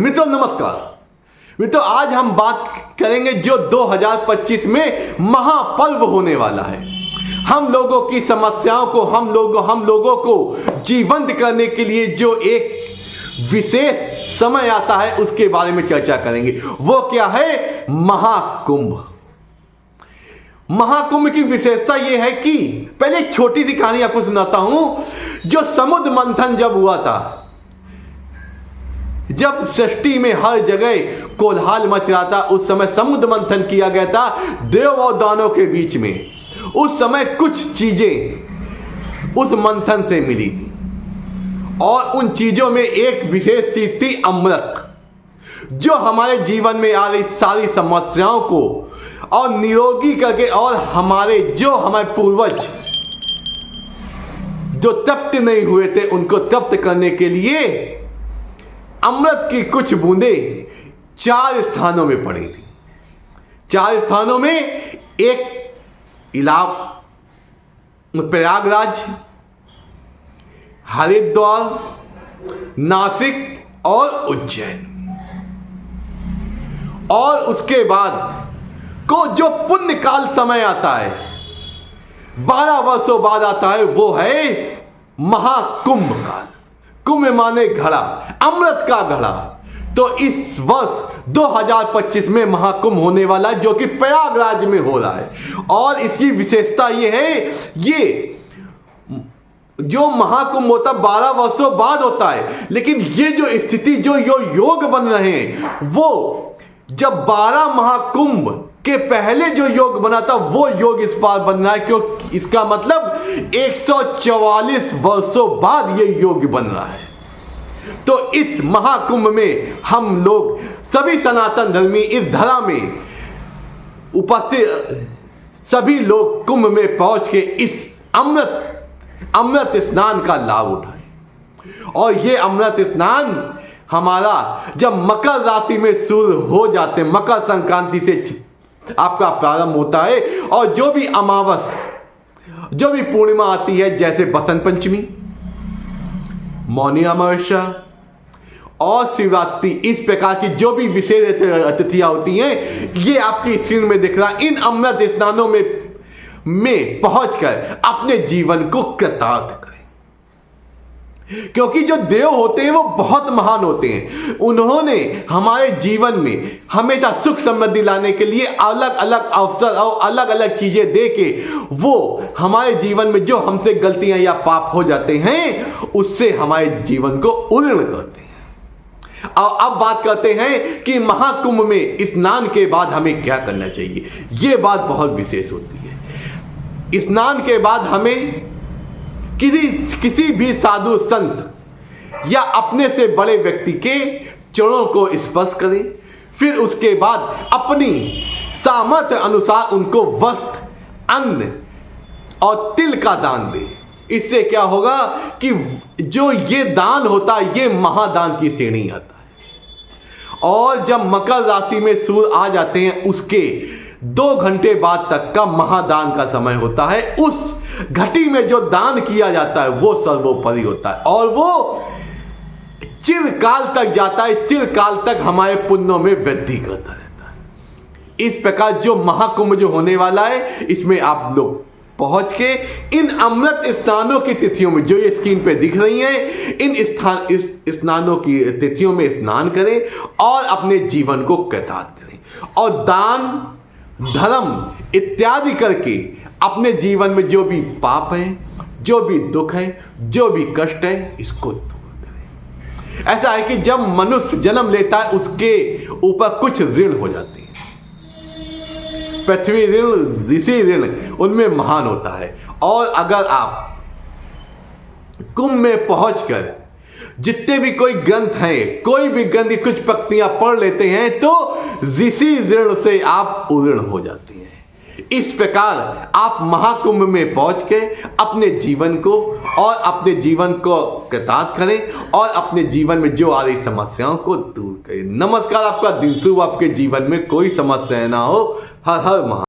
मित्रों नमस्कार। मित्रों आज हम बात करेंगे जो 2025 में महापर्व होने वाला है। हम लोगों की समस्याओं को हम लोगों को जीवंत करने के लिए जो एक विशेष समय आता है उसके बारे में चर्चा करेंगे। वो क्या है? महाकुंभ। महाकुंभ की विशेषता यह है कि पहले एक छोटी सी कहानी आपको सुनाता हूं। जो समुद्र मंथन जब हुआ था, जब सृष्टि में हर जगह कोलाहल मच रहा था, उस समय समुद्र मंथन किया गया था देव और दानव के बीच में। उस समय कुछ चीजें उस मंथन से मिली थी और उन चीजों में एक विशेष चीज थी अमृत, जो हमारे जीवन में आ रही सारी समस्याओं को और निरोगी करके और हमारे पूर्वज जो तृप्त नहीं हुए थे उनको तृप्त करने के लिए अमृत की कुछ बूंदें 4 स्थानों में पड़ी थी। 4 स्थानों में एक प्रयागराज, हरिद्वार, नासिक और उज्जैन। और उसके बाद को जो पुण्य काल समय आता है 12 वर्षों बाद आता है, वो है महाकुंभ काल। कुंभ माने घड़ा, अमृत का घड़ा। तो इस वर्ष 2025 में महाकुंभ होने वाला है, जो कि प्रयागराज में हो रहा है। और इसकी विशेषता ये है, ये जो महाकुंभ होता 12 वर्षों बाद होता है, लेकिन ये जो स्थिति जो योग बन रहे हैं, वो जब 12 महाकुंभ के पहले जो योग बना था वो योग इस बार बन रहा है, क्योंकि इसका मतलब 144 वर्षों बाद ये योग बन रहा है। तो इस महाकुंभ में हम लोग सभी सनातन धर्मी इस धरा में उपस्थित सभी लोग कुंभ में पहुंच के इस अमृत स्नान का लाभ उठाएं। और ये अमृत स्नान हमारा जब मकर राशि में सूर्य हो जाते, मकर संक्रांति से आपका प्रारंभ होता है, और जो भी अमावस, जो भी पूर्णिमा आती है, जैसे बसंत पंचमी, मौनी अमावस्या और शिवरात्रि, इस प्रकार की जो भी विशेष तिथियां होती हैं, ये आपकी स्क्रीन में दिख रहा। इन अमृत स्नानों में पहुंचकर अपने जीवन को कृतार्थ करें, क्योंकि जो देव होते हैं वो बहुत महान होते हैं। उन्होंने हमारे जीवन में हमेशा सुख समृद्धि लाने के लिए अलग अलग अवसर और अलग अलग चीजें दे के वो हमारे जीवन में जो हमसे गलतियां या पाप हो जाते हैं उससे हमारे जीवन को उत्तीर्ण करते हैं। और अब बात करते हैं कि महाकुंभ में स्नान के बाद हमें क्या करना चाहिए। यह बात बहुत विशेष होती है। स्नान के बाद हमें किसी भी साधु संत या अपने से बड़े व्यक्ति के चरणों को स्पर्श करें। फिर उसके बाद अपनी सामर्थ्य अनुसार उनको वस्त्र, अन्न और तिल का दान दें। इससे क्या होगा कि जो ये दान होता है ये महादान की श्रेणी आता है। और जब मकर राशि में सूर्य आ जाते हैं उसके 2 घंटे बाद तक का महादान का समय होता है। उस घटी में जो दान किया जाता है वो सर्वोपरि होता है और वो चिरकाल तक जाता है। चिरकाल तक हमारे पुण्यों में वृद्धि करता रहता है। इस प्रकार जो महाकुंभ जो होने वाला है, इसमें आप लोग पहुंच के इन अमृत स्नानों की तिथियों में जो ये स्क्रीन पे दिख रही हैं, इन स्नानों की तिथियों में स्नान करें और अपने जीवन को कृतार्थ करें। और दान, धर्म इत्यादि करके अपने जीवन में जो भी पाप है, जो भी दुख है, जो भी कष्ट है, इसको दूर करें। ऐसा है कि जब मनुष्य जन्म लेता है उसके ऊपर कुछ ऋण हो जाते हैं। पृथ्वी ऋण, ऋषि ऋण, उनमें महान होता है। और अगर आप कुंभ में पहुंचकर जितने भी कोई ग्रंथ हैं, कोई भी ग्रंथ की कुछ पंक्तियां पढ़ लेते हैं तो ऋषि ऋण से आप उऋण हो जाते हैं। इस प्रकार आप महाकुंभ में पहुंच के अपने जीवन को कृतार्थ करें और अपने जीवन में जो आ रही समस्याओं को दूर करें। नमस्कार, आपका दिन शुभ, आपके जीवन में कोई समस्या ना हो। हर हर महादेव।